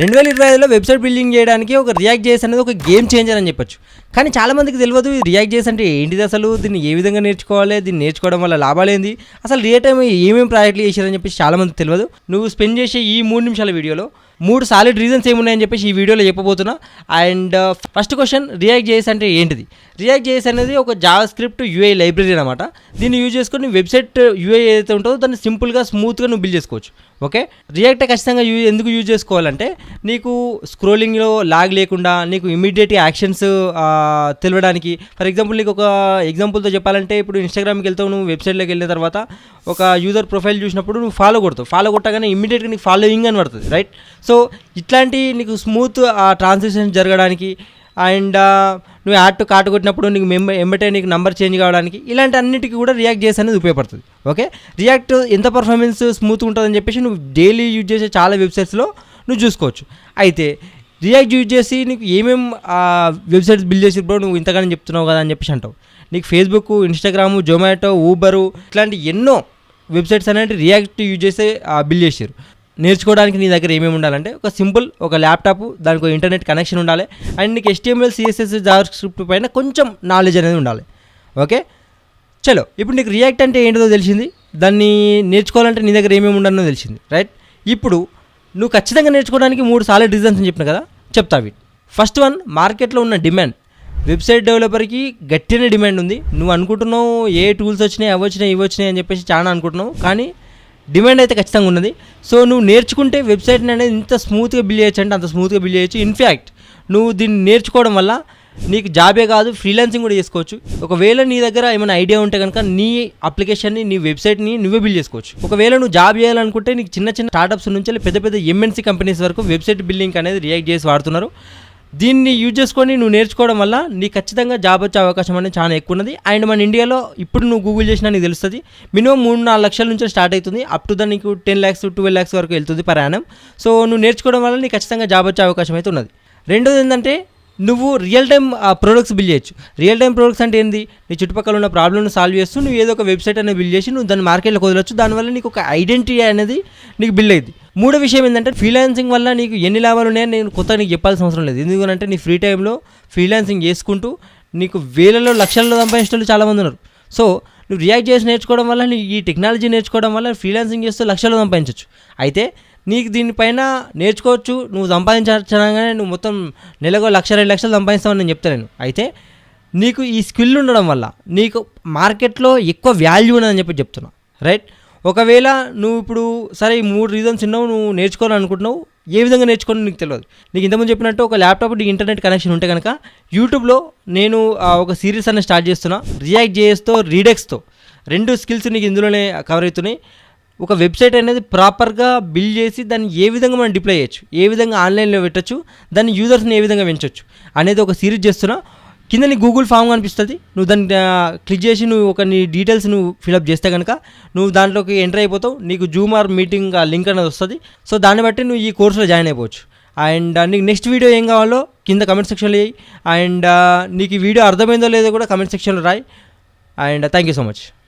2025లో website building చేయడానికి ఒక react JS అనేది ఒక గేమ్ చేంజర్ అని చెప్పొచ్చు. కానీ చాలామందికి తెలియదు ఈ రియాక్ట్ జేఎస్ అంటే ఏంటిది, అసలు దీన్ని ఏ విధంగా నేర్చుకోవాలి, దీన్ని నేర్చుకోవడం వల్ల లాభాలు ఏంది, అసలు రియల్ టైం ఏమేమి ప్రాజెక్టులు చేశారని చెప్పేసి చాలామందికి తెలియదు. నువ్వు స్పెండ్ చేసే ఈ 3 నిమిషాల వీడియోలో 3 సాలిడ్ రీజన్స్ ఏమున్నాయని చెప్పేసి ఈ వీడియోలో చెప్పబోతున్నా. And first question, React JS అంటే ఏంటిది? రియాక్ట్ జేఎస్ అనేది ఒక జావా స్క్రిప్ట్ యూఐ లైబ్రరీ అనమాట. దీన్ని యూజ్ చేసుకొని వెబ్సైట్ యూఐ ఏదైతే ఉంటుందో దాన్ని సింపుల్గా స్మూత్గా నువ్వు బిల్డ్ చేసుకోవచ్చు. ఓకే, రియాక్ట్ ఖచ్చితంగా ఎందుకు యూజ్ చేసుకోవాలంటే నీకు స్క్రోలింగ్లో లాగ్ లేకుండా నీకు ఇమీడియట్ యాక్షన్స్ తెలియడానికి. ఫర్ ఎగ్జాంపుల్ నీకు ఒక ఎగ్జాంపుల్తో చెప్పాలంటే, ఇప్పుడు ఇన్స్టాగ్రామ్కి వెళ్తావు, నువ్వు వెబ్సైట్లోకి వెళ్ళిన తర్వాత ఒక యూజర్ ప్రొఫైల్ చూసినప్పుడు నువ్వు ఫాలో కొట్టగానే ఇమీడియట్గా నీకు ఫాలోయింగ్ అని పడుతుంది, రైట్? సో ఇట్లాంటి నీకు స్మూత్ ట్రాన్సాక్షన్ జరగడానికి అండ్ నువ్వు యాడ్ టు కార్ట్ కొట్టినప్పుడు నీకు ఎంబటే నీకు నంబర్ చేంజ్ కావడానికి, ఇలాంటి అన్నిటికీ కూడా రియాక్ట్ జేఎస్ అనేది ఉపయోగపడుతుంది. ఓకే, రియాక్ట్ ఎంత పర్ఫార్మెన్స్ స్మూత్ ఉంటుందని చెప్పేసి నువ్వు డైలీ యూజ్ చేసే చాలా వెబ్సైట్స్లో నువ్వు చూసుకోవచ్చు. అయితే రియాక్ట్ యూజ్ చేసి నీకు ఏమేమి వెబ్సైట్స్ బిల్డ్ చేసి ఇప్పుడు నువ్వు ఇంతగానే చెప్తున్నావు కదా అని చెప్పేసి అంటావు. నీకు ఫేస్బుక్, ఇన్స్టాగ్రాము, జొమాటో, ఊబరు ఇట్లాంటి ఎన్నో వెబ్సైట్స్ అనేవి రియాక్ట్ యూజ్ చేసి బిల్డ్ చేసారు. నేర్చుకోవడానికి నీ దగ్గర ఏమేమి ఉండాలంటే ఒక ల్యాప్టాప్, దానికి ఒక ఇంటర్నెట్ కనెక్షన్ ఉండాలి, అండ్ నీకు HTML, CSS, జావా స్క్రిప్ట్ పైన కొంచెం నాలెడ్జ్ అనేది ఉండాలి. ఓకే, చలో ఇప్పుడు నీకు రియాక్ట్ అంటే ఏంటిదో తెలిసింది, దాన్ని నేర్చుకోవాలంటే నీ దగ్గర ఏమేమి ఉండాలో తెలిసింది, రైట్? ఇప్పుడు నువ్వు ఖచ్చితంగా నేర్చుకోవడానికి 3 సాలిడ్ రీజన్స్ అని చెప్పిన కదా, చెప్తావి. ఫస్ట్ వన్, మార్కెట్లో ఉన్న డిమాండ్. వెబ్సైట్ డెవలపర్కి గట్టిన డిమాండ్ ఉంది. నువ్వు అనుకుంటున్నావు ఏ టూల్స్ వచ్చినాయి, అవి వచ్చినాయి, ఇవి వచ్చినాయి అని చెప్పేసి చాలా అనుకుంటున్నావు, కానీ డిమాండ్ అయితే ఖచ్చితంగా ఉన్నది. సో నువ్వు నేర్చుకుంటే వెబ్సైట్ని అనేది ఇంత స్మూత్గా బిల్డ్ చేయొచ్చు అంటే అంత స్మూత్గా బిల్డ్ చేయొచ్చు. ఇన్ఫ్యాక్ట్ నువ్వు దీన్ని నేర్చుకోవడం వల్ల నీకు జాబే కాదు, ఫ్రీలాన్సింగ్ కూడా చేసుకోవచ్చు. ఒకవేళ నీ దగ్గర ఏమైనా ఐడియా ఉంటే కనుక నీ అప్లికేషన్ని, నీ వెబ్సైట్ని నువ్వే బిల్డ్ చేసుకోవచ్చు. ఒకవేళ నువ్వు జాబ్ చేయాలనుకుంటే నీకు చిన్న స్టార్టప్స్ నుంచి పెద్ద పెద్ద MNC కంపెనీస్ వరకు వెబ్సైట్ బిల్డింగ్ అనేది రియాక్ట్ చేసి వాడుతున్నారు. దీన్ని యూజ్ చేసుకొని నువ్వు నేర్చుకోవడం వల్ల నీకు ఖచ్చితంగా జాబ్ వచ్చే అవకాశం అనేది చాలా ఎక్కువ ఉన్నది. అండ్ మన ఇండియాలో ఇప్పుడు నువ్వు గూగుల్ చేసినా నీకు తెలుస్తుంది, మినిమం 3-4 లక్షల నుంచి స్టార్ట్ అవుతుంది, అప్ టు నీకు 10 lakhs 12 lakhs వరకు వెళ్తుంది పర్ యానం. సో నువ్వు నేర్చుకోవడం వల్ల నీకు ఖచ్చితంగా జాబ్ వచ్చే అవకాశం అయితే ఉన్నది. రెండోది ఏంటంటే, నువ్వు రియల్ టైమ్ ప్రొడక్ట్స్ బిల్డ్ చేయొచ్చు. రియల్ టైమ్ ప్రొడక్ట్స్ అంటే ఏంది? నీ చుట్టుపక్కల ఉన్న ప్రాబ్లమ్ను సాల్వ్ చేస్తూ నువ్వు ఏదో ఒక వెబ్సైట్ అనేది బిల్డ్ చేసి నువ్వు దాన్ని మార్కెట్లోకి వదలొచ్చు. దానివల్ల నీకు ఒక ఐడెంటిటీ అనేది నీకు బిల్డ్ అయ్యింది. మూడో విషయం ఏంటంటే, ఫ్రీలాన్సింగ్ వల్ల నీకు ఎన్ని లాభాలు ఉన్నాయని నేను కొత్తగా నీకు చెప్పాల్సిన అవసరం లేదు. ఎందుకంటే నీ ఫ్రీ టైంలో ఫ్రీలాన్సింగ్ చేసుకుంటూ నీకు వేలలో లక్షల్లో సంపాదించే చాలామంది ఉన్నారు. సో నువ్వు రియాక్ట్ చేసి నేర్చుకోవడం వల్ల, నీ ఈ టెక్నాలజీ నేర్చుకోవడం వల్ల ఫ్రీలాన్సింగ్ చేస్తూ లక్షల్లో సంపాదించవచ్చు. అయితే నీకు దీనిపైన నేర్చుకోవచ్చు, నువ్వు సంపాదించగానే నువ్వు మొత్తం నెలకు 1-2 లక్షలు సంపాదిస్తావని నేను చెప్తాను. అయితే నీకు ఈ స్కిల్ ఉండడం వల్ల నీకు మార్కెట్లో ఎక్కువ వాల్యూ ఉన్నదని చెప్పి చెప్తున్నా, రైట్? ఒకవేళ నువ్వు ఇప్పుడు సరే ఈ 3 రీజన్స్ ఉన్నావు, నువ్వు నేర్చుకోవాలనుకుంటున్నావు, ఏ విధంగా నేర్చుకోవాలో నీకు తెలియదు. నీకు ఇంతకుముందు చెప్పినట్టు ఒక ల్యాప్టాప్, నీకు ఇంటర్నెట్ కనెక్షన్ ఉంటే కనుక యూట్యూబ్లో నేను ఒక సిరీస్ అనేది స్టార్ట్ చేస్తున్నా. రియాక్ట్ జేఎస్తో, రీడెక్స్తో 2 స్కిల్స్ నీకు ఇందులోనే కవర్ అవుతున్నాయి. ఒక వెబ్సైట్ అనేది ప్రాపర్గా బిల్డ్ చేసి దాన్ని ఏ విధంగా మనం డిప్లై చేయొచ్చు, ఏ విధంగా ఆన్లైన్లో పెట్టచ్చు, దాన్ని యూజర్స్ని ఏ విధంగా పెంచవచ్చు అనేది ఒక సిరీస్ చేస్తున్నా. కింద నీ గూగుల్ ఫామ్ కనిపిస్తుంది, నువ్వు దాన్ని క్లిక్ చేసి నువ్వు నీ డీటెయిల్స్ నువ్వు ఫిలప్ చేస్తే కనుక నువ్వు దాంట్లోకి ఎంటర్ అయిపోతావు. నీకు జూమ్ ఆర్ మీటింగ్ లింక్ అనేది వస్తుంది. సో దాన్ని బట్టి నువ్వు ఈ కోర్సులో జాయిన్ అయిపోవచ్చు. అండ్ నీకు నెక్స్ట్ వీడియో ఏం కావాలో కింద కమెంట్ సెక్షన్లో వేయి. అండ్ నీకు ఈ వీడియో అర్థమైందో లేదో కూడా కమెంట్ సెక్షన్లో రాయి. And thank you so much.